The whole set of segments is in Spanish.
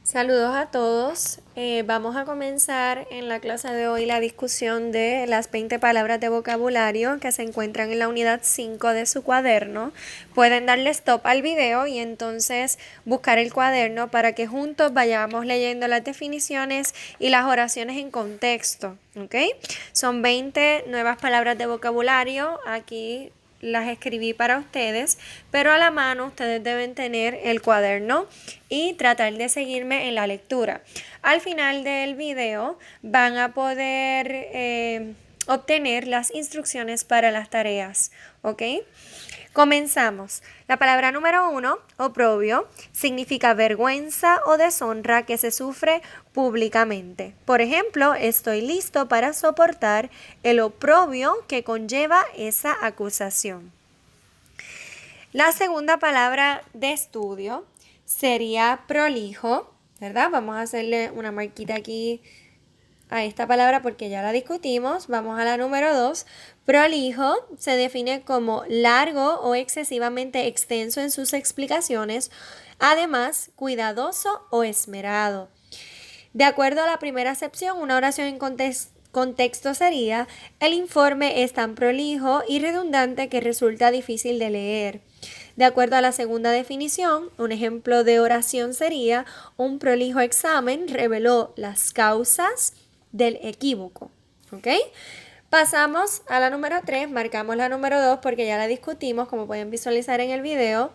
Saludos a todos. Vamos a comenzar en la clase de hoy la discusión de las 20 palabras de vocabulario que se encuentran en la unidad 5 de su cuaderno. Pueden darle stop al video y entonces buscar el cuaderno para que juntos vayamos leyendo las definiciones y las oraciones en contexto. ¿Ok? Son 20 nuevas palabras de vocabulario. Aquí las escribí para ustedes, pero a la mano ustedes deben tener el cuaderno y tratar de seguirme en la lectura. Al final del video van a poder obtener las instrucciones para las tareas, ¿ok? Comenzamos. La palabra número 1, oprobio, significa vergüenza o deshonra que se sufre públicamente. Por ejemplo, estoy listo para soportar el oprobio que conlleva esa acusación. La segunda palabra de estudio sería prolijo, ¿verdad? Vamos a hacerle una marquita aquí a esta palabra porque ya la discutimos. Vamos a la número 2. Prolijo se define como largo o excesivamente extenso en sus explicaciones, además cuidadoso o esmerado. De acuerdo a la primera acepción, una oración en contexto sería: el informe es tan prolijo y redundante que resulta difícil de leer. De acuerdo a la segunda definición, un ejemplo de oración sería: un prolijo examen reveló las causas del equívoco. ¿Ok? Pasamos a la número 3, marcamos la número 2 porque ya la discutimos, como pueden visualizar en el video.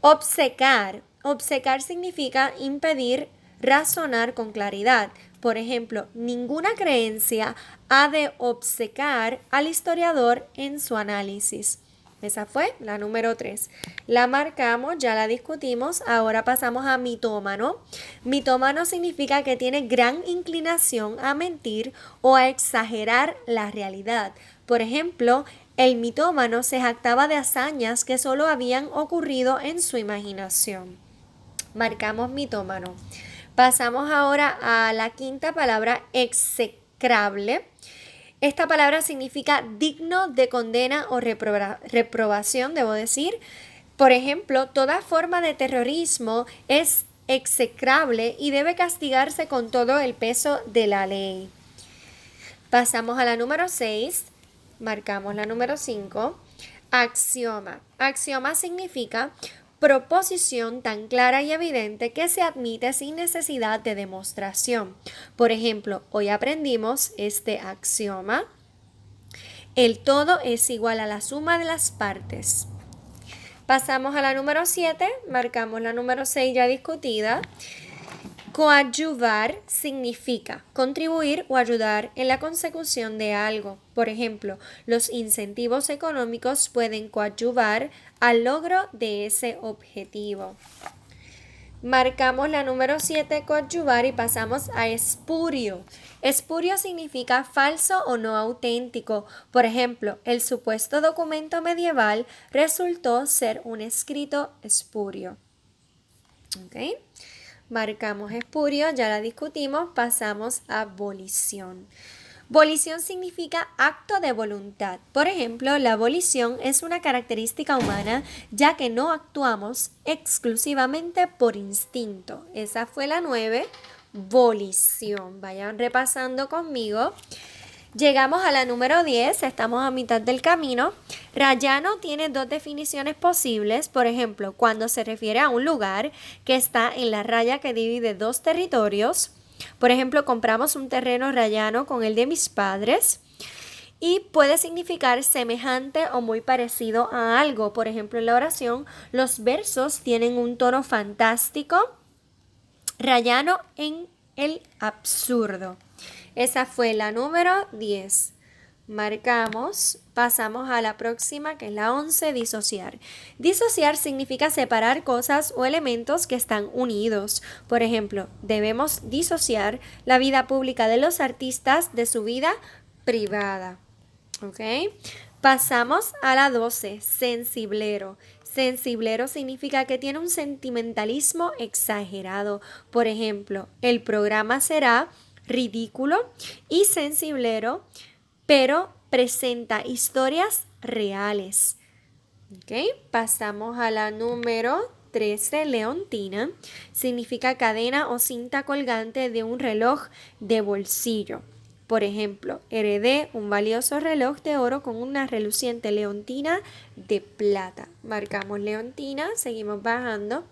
Obcecar. Obcecar significa impedir razonar con claridad. Por ejemplo, ninguna creencia ha de obcecar al historiador en su análisis. Esa fue la número 3. La marcamos, ya la discutimos. Ahora pasamos a mitómano. Mitómano significa que tiene gran inclinación a mentir o a exagerar la realidad. Por ejemplo, el mitómano se jactaba de hazañas que solo habían ocurrido en su imaginación. Marcamos mitómano. Pasamos ahora a la quinta palabra, execrable. Esta palabra significa digno de condena o reprobación, debo decir. Por ejemplo, toda forma de terrorismo es execrable y debe castigarse con todo el peso de la ley. Pasamos a la número 6, marcamos la número 5, axioma. Axioma significa proposición tan clara y evidente que se admite sin necesidad de demostración. Por ejemplo, hoy aprendimos este axioma: el todo es igual a la suma de las partes. Pasamos a la número 7, marcamos la número 6 ya discutida. Coadyuvar significa contribuir o ayudar en la consecución de algo. Por ejemplo, los incentivos económicos pueden coadyuvar al logro de ese objetivo. Marcamos la número 7, coadyuvar, y pasamos a espurio. Espurio significa falso o no auténtico. Por ejemplo, el supuesto documento medieval resultó ser un escrito espurio. ¿Ok? Marcamos espurio, ya la discutimos, pasamos a volición. Volición significa acto de voluntad. Por ejemplo, la volición es una característica humana ya que no actuamos exclusivamente por instinto. Esa fue la 9, volición. Vayan repasando conmigo. Llegamos a la número 10, estamos a mitad del camino. Rayano tiene dos definiciones posibles. Por ejemplo, cuando se refiere a un lugar que está en la raya que divide dos territorios. Por ejemplo, compramos un terreno rayano con el de mis padres. Y puede significar semejante o muy parecido a algo. Por ejemplo, en la oración, los versos tienen un tono fantástico, rayano en el absurdo. Esa fue la número 10. Marcamos, pasamos a la próxima, que es la 11, disociar. Disociar significa separar cosas o elementos que están unidos. Por ejemplo, debemos disociar la vida pública de los artistas de su vida privada. ¿Ok? Pasamos a la 12, sensiblero. Sensiblero significa que tiene un sentimentalismo exagerado. Por ejemplo, el programa será ridículo y sensiblero, pero presenta historias reales. ¿Ok? Pasamos a la número 13, leontina, significa cadena o cinta colgante de un reloj de bolsillo. Por ejemplo, heredé un valioso reloj de oro con una reluciente leontina de plata. Marcamos leontina, seguimos bajando.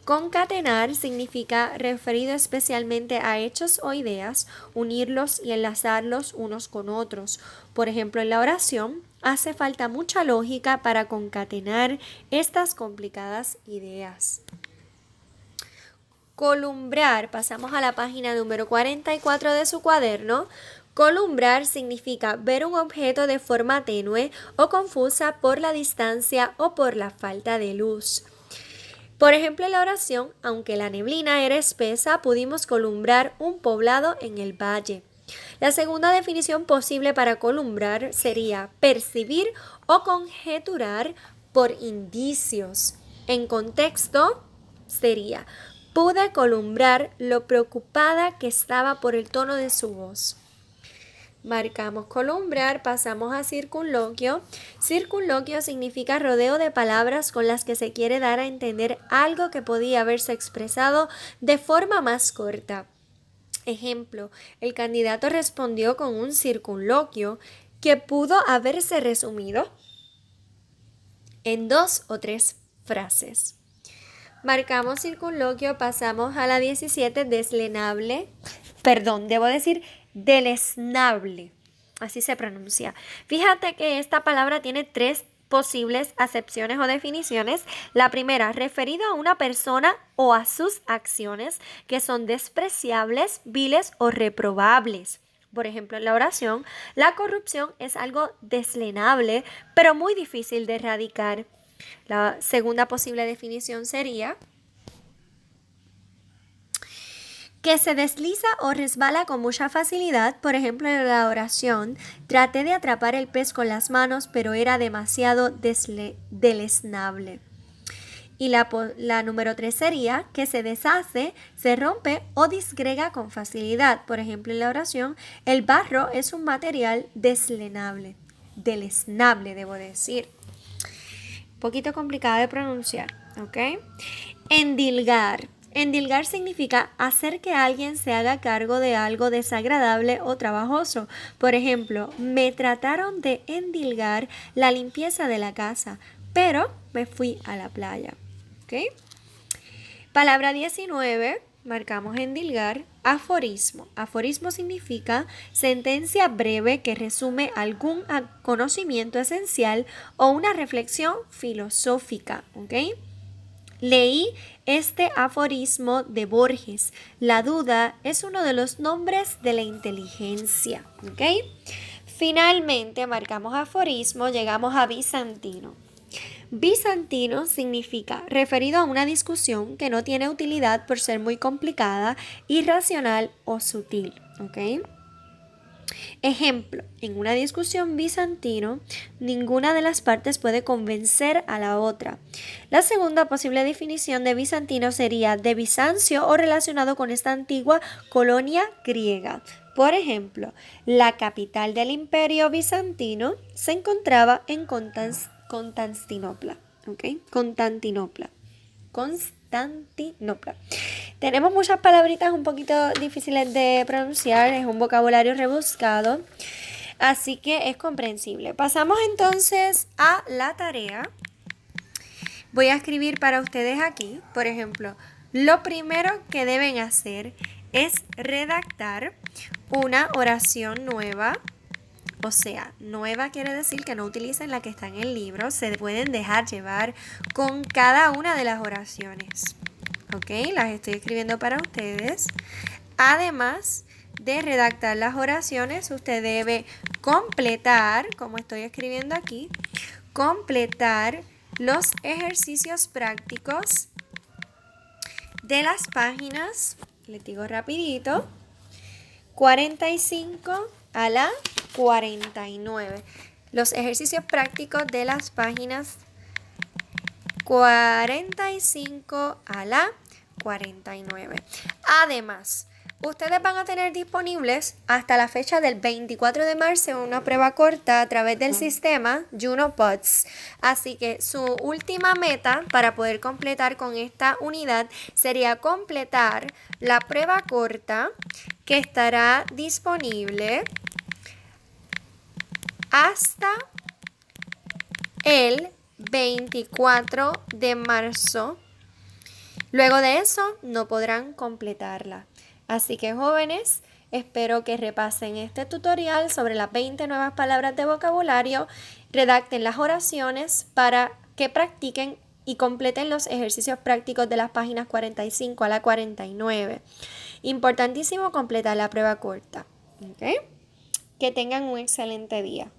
Concatenar significa referido especialmente a hechos o ideas, unirlos y enlazarlos unos con otros. Por ejemplo, en la oración, hace falta mucha lógica para concatenar estas complicadas ideas. Columbrar, pasamos a la página número 44 de su cuaderno. Columbrar significa ver un objeto de forma tenue o confusa por la distancia o por la falta de luz. Por ejemplo, en la oración, aunque la neblina era espesa, pudimos columbrar un poblado en el valle. La segunda definición posible para columbrar sería percibir o conjeturar por indicios. En contexto, sería pude columbrar lo preocupada que estaba por el tono de su voz. Marcamos columbrar, pasamos a circunloquio. Circunloquio significa rodeo de palabras con las que se quiere dar a entender algo que podía haberse expresado de forma más corta. Ejemplo, el candidato respondió con un circunloquio que pudo haberse resumido en 2 o 3 frases. Marcamos circunloquio, pasamos a la 17, deleznable. Así se pronuncia. Fíjate que esta palabra tiene 3 posibles acepciones o definiciones. La primera, referido a una persona o a sus acciones que son despreciables, viles o reprobables. Por ejemplo, en la oración, la corrupción es algo deslenable, pero muy difícil de erradicar. La segunda posible definición sería que se desliza o resbala con mucha facilidad. Por ejemplo, en la oración, traté de atrapar el pez con las manos, pero era demasiado deleznable. Y la número 3 sería que se deshace, se rompe o disgrega con facilidad. Por ejemplo, en la oración, el barro es un material deleznable, debo decir. Un poquito complicado de pronunciar, ¿ok? Endilgar. Endilgar significa hacer que alguien se haga cargo de algo desagradable o trabajoso. Por ejemplo, me trataron de endilgar la limpieza de la casa, pero me fui a la playa. ¿Ok? Palabra 19, marcamos endilgar. Aforismo. Aforismo significa sentencia breve que resume algún conocimiento esencial o una reflexión filosófica. ¿Ok? Leí este aforismo de Borges. La duda es uno de los nombres de la inteligencia. ¿Ok? Finalmente, marcamos aforismo, llegamos a bizantino. Bizantino significa referido a una discusión que no tiene utilidad por ser muy complicada, irracional o sutil. ¿Ok? Ejemplo, en una discusión bizantino, ninguna de las partes puede convencer a la otra. La segunda posible definición de bizantino sería de Bizancio o relacionado con esta antigua colonia griega. Por ejemplo, la capital del imperio bizantino se encontraba en Constantinopla. ¿Okay? Constantinopla. Tenemos muchas palabritas un poquito difíciles de pronunciar, es un vocabulario rebuscado, así que es comprensible. Pasamos entonces a la tarea. Voy a escribir para ustedes aquí, por ejemplo, lo primero que deben hacer es redactar una oración nueva. O sea, nueva quiere decir que no utilicen la que está en el libro, se pueden dejar llevar con cada una de las oraciones. ¿Ok? Las estoy escribiendo para ustedes. Además de redactar las oraciones, usted debe completar, como estoy escribiendo aquí, completar los ejercicios prácticos de las páginas, les digo rapidito, 45 a la 49. Los ejercicios prácticos de las páginas 45 a la 49. Además, Ustedes van a tener disponibles hasta la fecha del 24 de marzo una prueba corta a través del sistema JunoPods. Así que su última meta para poder completar con esta unidad sería completar la prueba corta que estará disponible hasta el 24 de marzo. Luego de eso no podrán completarla. Así que jóvenes, espero que repasen este tutorial sobre las 20 nuevas palabras de vocabulario, redacten las oraciones para que practiquen y completen los ejercicios prácticos de las páginas 45 a la 49. Importantísimo completar la prueba corta. ¿Okay? Que tengan un excelente día.